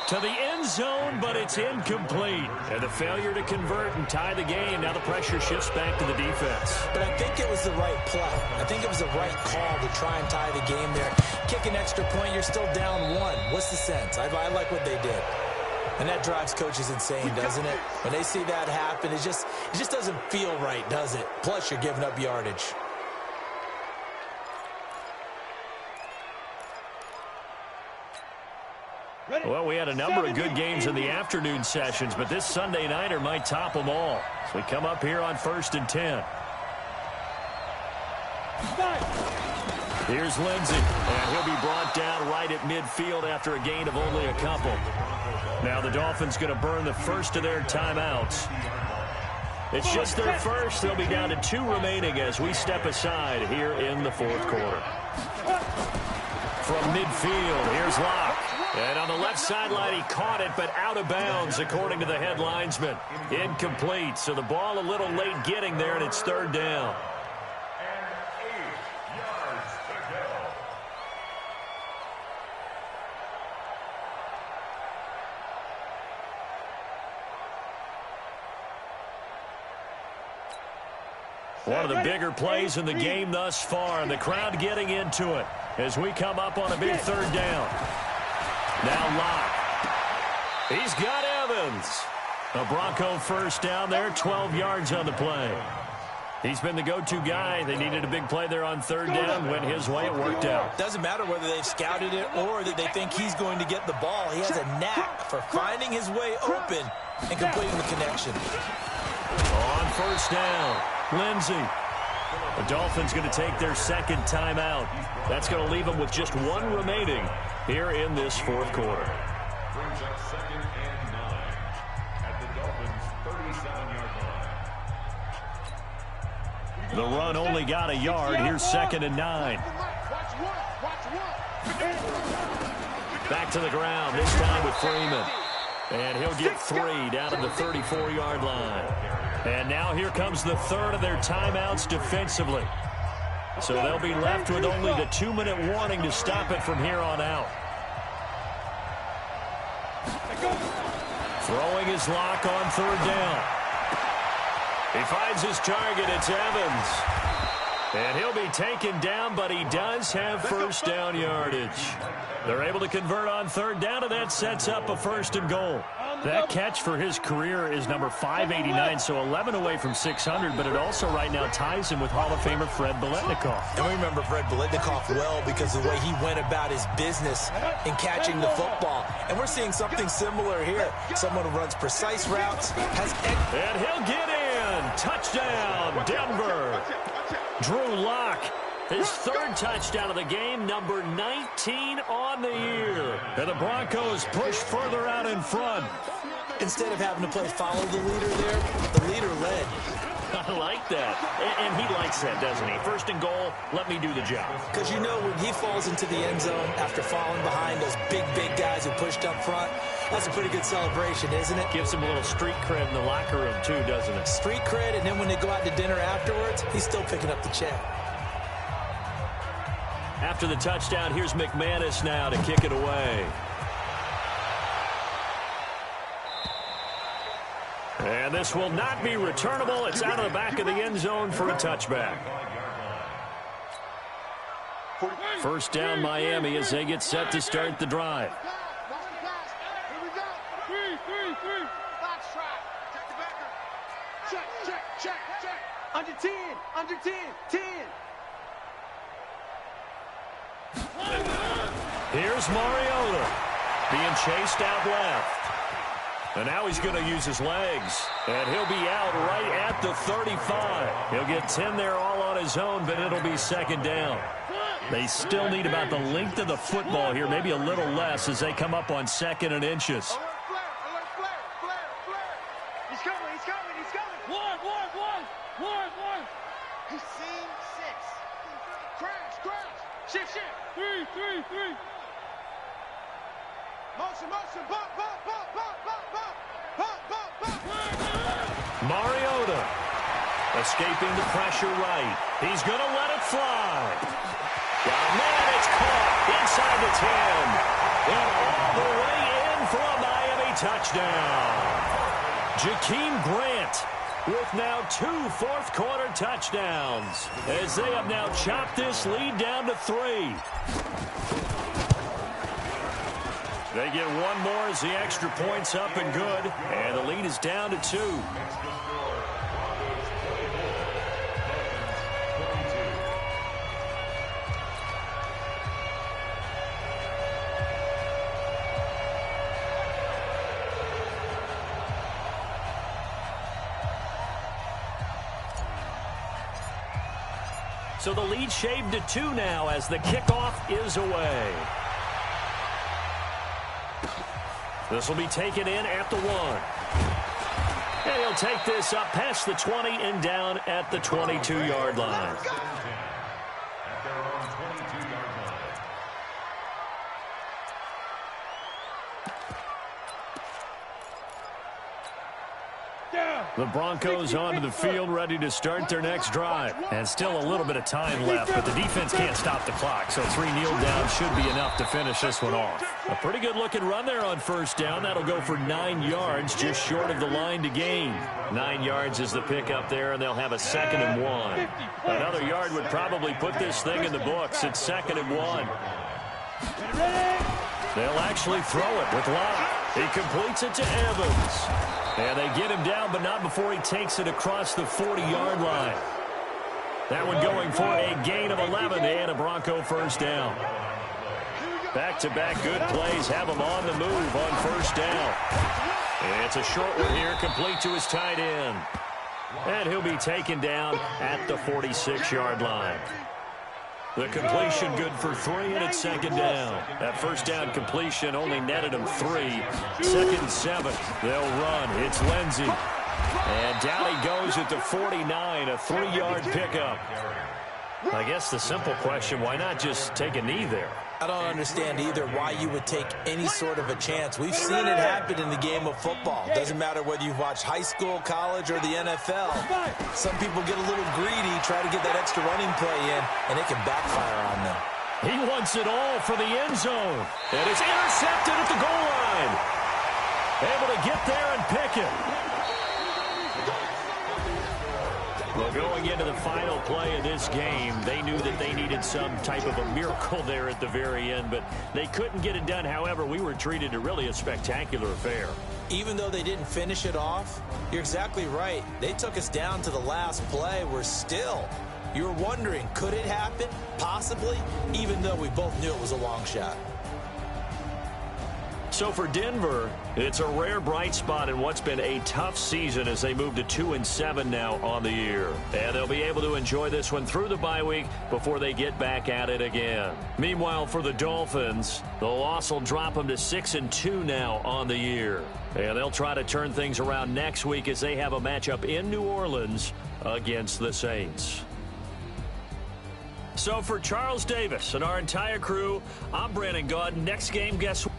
To the end zone, but it's incomplete. And the failure to convert and tie the game. Now the pressure shifts back to the defense. But I think it was the right play. I think it was the right call to try and tie the game there. Kick an extra point, you're still down 1. What's the sense? I like what they did. And that drives coaches insane, doesn't it? When they see that happen, it just doesn't feel right, does it? Plus, you're giving up yardage. Well, we had a number of good games in the afternoon sessions, but this Sunday nighter might top them all. So we come up here on 1st and 10. Here's Lindsey, and he'll be brought down right at midfield after a gain of only a couple. Now the Dolphins going to burn the first of their timeouts. It's just their first. They'll be down to 2 remaining as we step aside here in the 4th quarter. From midfield, here's Locke. And on the left sideline, he caught it, but out of bounds, according to the head linesman. Incomplete, so the ball a little late getting there, and it's 3rd down. One of the bigger plays in the game thus far, and the crowd getting into it as we come up on a big third down. Now Locke. He's got Evans. A Bronco first down there, 12 yards on the play. He's been the go-to guy. They needed a big play there on third down. Went his way. It worked out. Doesn't matter whether they've scouted it or that they think he's going to get the ball. He has a knack for finding his way open and completing the connection. On first down, Lindsey. The Dolphins going to take their second timeout. That's going to leave them with just one remaining here in this fourth quarter. Brings up 2nd and 9 at the Dolphins' 37-yard line. The run only got a yard. Here's 2nd and 9. Back to the ground, this time with Freeman. And he'll get 3 down at the 34-yard line. And now here comes the third of their timeouts defensively. So they'll be left with only the 2-minute warning to stop it from here on out. Throwing his lock on third down. He finds his target. It's Evans. And he'll be taken down, but he does have first down yardage. They're able to convert on third down, and that sets up a 1st and goal. That catch for his career is number 589, so 11 away from 600, but it also right now ties him with Hall of Famer Fred Biletnikoff. And we remember Fred Biletnikoff well because of the way he went about his business in catching the football. And we're seeing something similar here. Someone who runs precise routes, has... And he'll get in! Touchdown, Denver! Drew Lock, his 3rd touchdown of the game, number 19 on the year. And the Broncos push further out in front. Instead of having to play follow the leader there, the leader led. I like that. And he likes that, doesn't he? 1st and goal, let me do the job. Because you know when he falls into the end zone after falling behind those big guys who pushed up front, that's a pretty good celebration, isn't it? Gives him a little street cred in the locker room, too, doesn't it? Street cred, and then when they go out to dinner afterwards, he's still picking up the check. After the touchdown, here's McManus now to kick it away. And this will not be returnable. It's out of the back of the end zone for a touchback. First down, Miami, as they get set to start the drive. Check. Under 10, 10. Here's Mariota being chased out left. And now he's going to use his legs. And he'll be out right at the 35. He'll get 10 there all on his own, but it'll be 2nd down. They still need about the length of the football here, maybe a little less as they come up on 2nd and inches. Flare. He's coming. One. He's seen 6. Crash. Shift. 3. Motion. Bump. Mariota escaping the pressure right. He's going to let it fly. Down there, it's caught inside the 10. And all the way in for a Miami touchdown. Jakeem Grant with now 2 fourth-quarter touchdowns as they have now chopped this lead down to 3. They get one more as the extra point's up and good, and the lead is down to 2. So the lead shaved to 2 now as the kickoff is away. This will be taken in at the 1. And he'll take this up past the 20 and down at the 22-yard line. At their own 22-yard line. The Broncos onto the field, ready to start their next drive. And still a little bit of time left, but the defense can't stop the clock, so 3 kneel downs should be enough to finish this one off. A pretty good-looking run there on first down. That'll go for 9 yards, just short of the line to gain. 9 yards is the pickup there, and they'll have a 2nd and 1. Another yard would probably put this thing in the books. It's 2nd and 1. They'll actually throw it with Locke. He completes it to Evans. And they get him down, but not before he takes it across the 40-yard line. That one going for a gain of 11 and a Bronco first down. Back-to-back good plays have him on the move on first down. It's a short one here, complete to his tight end. And he'll be taken down at the 46-yard line. The completion good for 3, and it's 2nd down. That first down completion only netted him 3. 2nd and 7. They'll run. It's Lindsey. And down he goes at the 49, a 3-yard pickup. I guess the simple question, why not just take a knee there? I don't understand either why you would take any sort of a chance. We've seen it happen in the game of football. Doesn't matter whether you've watched high school, college, or the NFL. Some people get a little greedy, try to get that extra running play in, and it can backfire on them. He wants it all for the end zone. And it's intercepted at the goal line. Able to get there and pick it. Well, going into the final play of this game, they knew that they needed some type of a miracle there at the very end, but they couldn't get it done. However, we were treated to really a spectacular affair. Even though they didn't finish it off, you're exactly right. They took us down to the last play. We're still. You were wondering, could it happen? Possibly, even though we both knew it was a long shot. So for Denver, it's a rare bright spot in what's been a tough season as they move to 2-7 now on the year. And they'll be able to enjoy this one through the bye week before they get back at it again. Meanwhile, for the Dolphins, the loss will drop them to 6-2 now on the year. And they'll try to turn things around next week as they have a matchup in New Orleans against the Saints. So for Charles Davis and our entire crew, I'm Brandon Gaudin. Next game, guess what?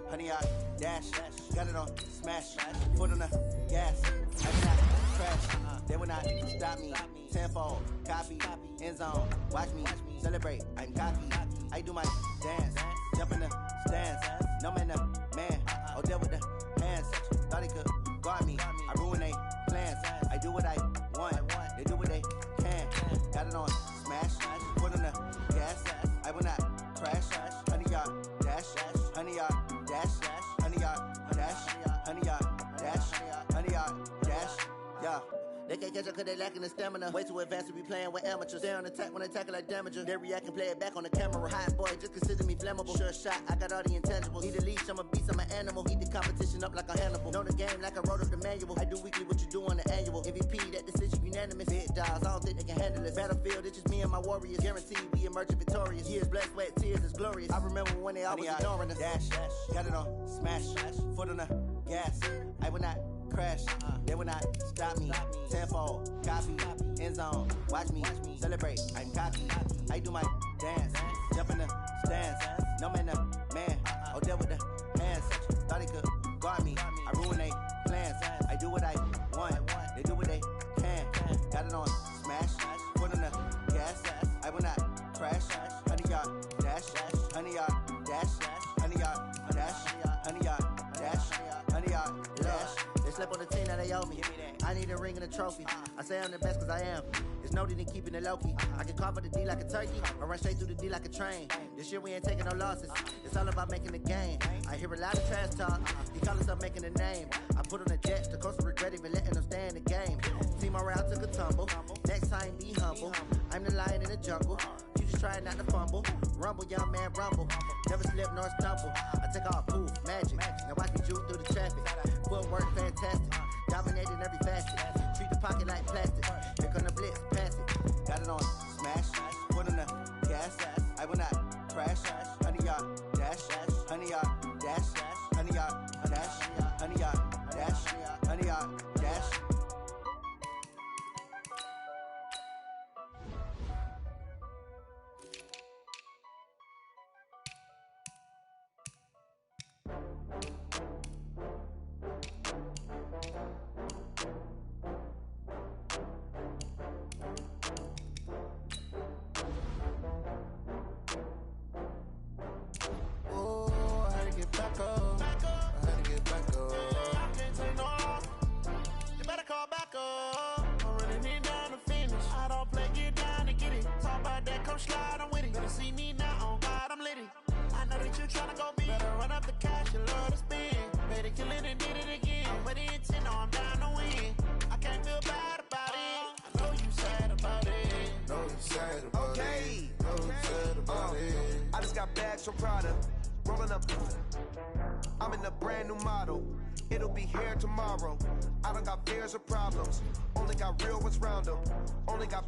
Honey, I dash, got it on, smash, foot on the gas, I will not crash, they will not stop me, tenfold, copy, end zone, watch me, celebrate, I'm cocky, I do my dance, jump in the stands, no man, oh, deal with the hands, thought he could guard me, I ruin they plans, I do what I want, they do what they can, got it on, smash, foot on the gas, I will not crash, honey, y'all dash, honey, y'all dash, honey, y'all dash, honey, y'all dash, honey, y'all dash, yeah. They can't catch up cause they lacking the stamina. Way too advanced to be playing with amateurs. They on attack when they tackle like damager. They react and play it back on the camera. Hot boy, just consider me flammable. Sure shot, I got all the intangibles. Need a leash, I'm a beast, I'm an animal. Heat the competition up like a Hannibal. Know the game like I wrote up the manual. I do weekly what you do on the annual. MVP, that decision unanimous. Big dogs, I don't think they can handle it. Battlefield, it's just me and my warriors. Guaranteed we emerge victorious. Years, blood, sweat, tears, it's glorious. I remember when they always ignoring us. Dash, got it on, smash, foot on the gas. I will not crash, they will not stop me, tenfold, copy, end zone, watch me, celebrate, I'm cocky, I do my dance, jump in the stands, no man, oh, deal with the hands, thought he could guard me, I ruin they plans, I do what I want, they do what they can, got it on, smash, foot on the gas, I will not crash, honey, y'all dash, honey, y'all dash, honey, y'all dash, honey, y'all dash, honey, y'all dash. Slept on the team, now they owe me. I need a ring and a trophy. I say I'm the best cause I am. There's no need in keeping it low-key. I can carve up the D like a turkey, or run straight through the D like a train. This year we ain't taking no losses. It's all about making the game. I hear a lot of trash talk. He call us up making a name. I put on the Jets, the coach will regret even letting them stay in the game. Team morale took a tumble. Next time be humble. I'm the lion in the jungle. You just try not to fumble. Rumble, young man, rumble. Never slip nor stumble. I take off poof, magic. Now watch me juke through the traffic. Footwork fantastic. Dominating every facet. Treat the pocket like plastic. Here come the blitz, pass it. Got it on, smash. Foot on the gas. I will not crash. Honey, y'all dash. Honey, y'all dash. Honey, y'all dash. Honey, y'all dash. Honey, y'all dash. from Prada, rolling up. I'm in a brand new model. It'll be here tomorrow. I don't got fears or problems. Only got real ones round them. Only got.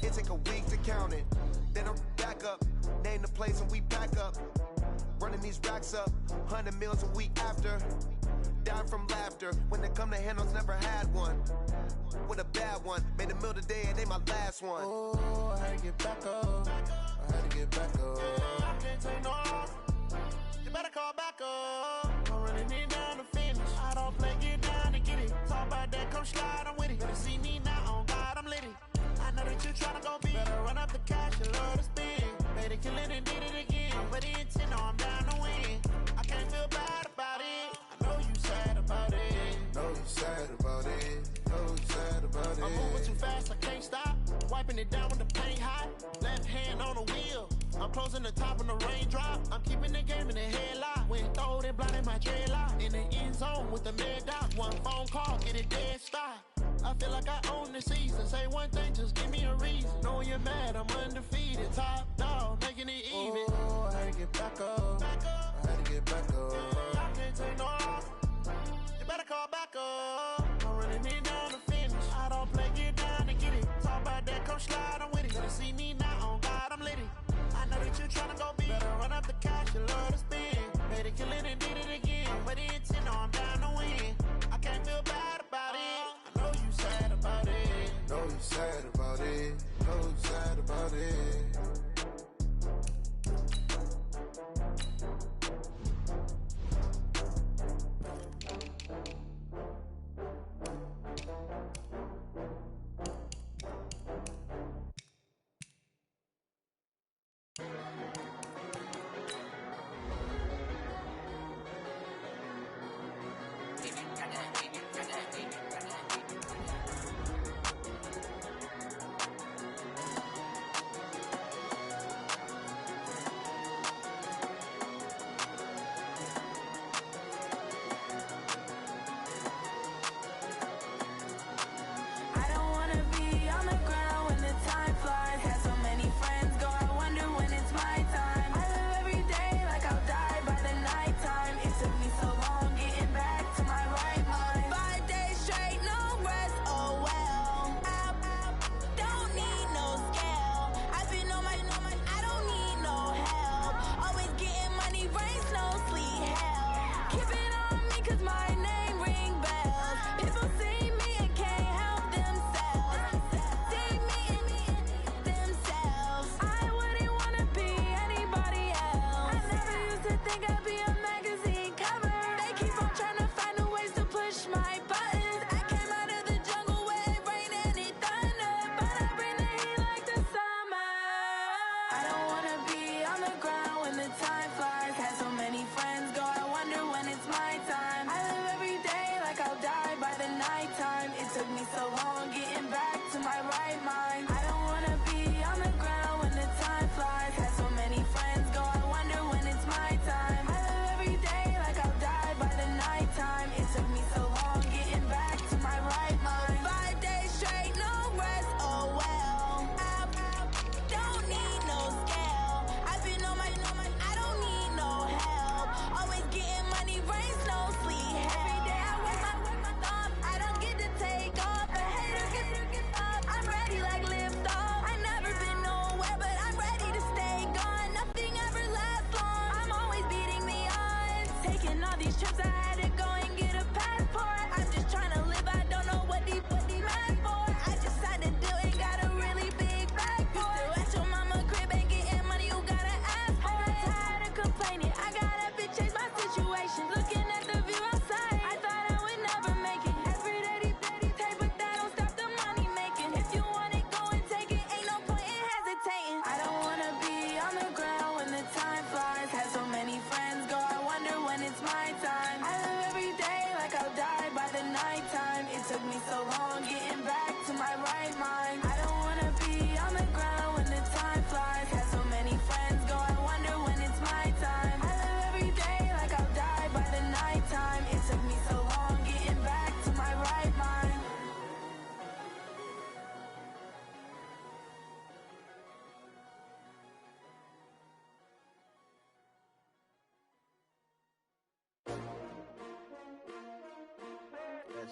It take a week to count it. Then I'm back up. Name the place and we pack up. Running these racks up. 100 meals a week after. Down from laughter. When they come to handles, never had one. With a bad one. Made a meal today and they my last one. Oh, I had to get back up. I had to get back up. I can't take no loss. You better call back up. I'm running it down to finish. I don't play, get down and get it. Talk about that, come slide, I'm with it. Better see me now, on God, I'm litty. I know that you tryna go big. Better run up the cash, you love to spin. Better kill it and did it again. But the intent, no, I'm down to win. I can't feel bad about it. I know you sad about it. Know you sad about it. Know you sad about it. I'm moving too fast, I can't stop. Wiping it down when the paint hot. Left hand on the wheel. I'm closing the top when the raindrop. I'm keeping the game in the headlock. When throwed and blinded my dreadlock. In the end zone with the mad dot. One phone call, get it dead stop. I feel like I own the season. Say one thing, just give me a reason. Knowing you're mad, I'm undefeated. Top dog, making it even. Oh, I had to get back up. I had to get back up. I can't take no loss. You better call back up. I'm running it down to finish. I don't play, get down and get it. Talk about that, come slide, I'm with it. Better see me now, on God, I'm litty. I know that you tryna go big. Better run up the cash, you love to spin. Better kill it and did it again. But the intent, no, I'm down to win. I can't feel bad about it. I know you sad about it. Know you sad about it. Know you sad about it.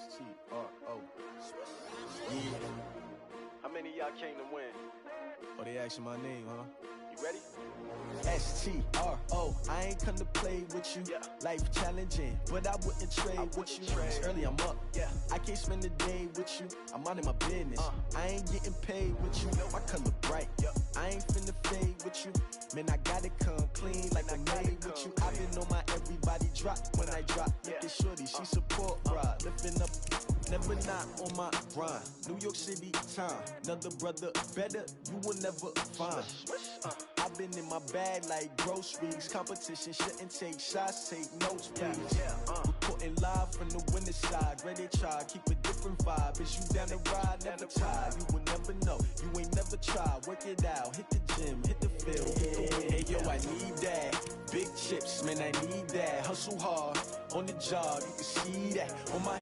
S-T-R-O. Yeah. How many of y'all came to win? Oh, they asking my name, huh? You ready? S-T-R-O. I ain't come to play with you. Yeah. Life challenging, but I wouldn't trade with you. It's early, I'm up. Yeah. I can't spend the day with you. I'm out in my business. I ain't getting paid with you. My color bright. I ain't finna fade with you. Man, I gotta come clean like I'm made with you. I've been on my everybody drop when I drop. Look at shorty, she support ride. Lifting up, never not on my grind. New York City time. Another brother better, you will never find. I've been in my bag like groceries. Competition shouldn't take shots, take notes, please. Reporting live from the winning side. Ready to try, keep a different vibe. Is you down the ride, never tired. You will never know, you ain't never tried. Work it out, hit the gym, hit the field, hit the win. Hey yo, I need that. Big chips, man, I need that. Hustle hard on the job, you can see that on my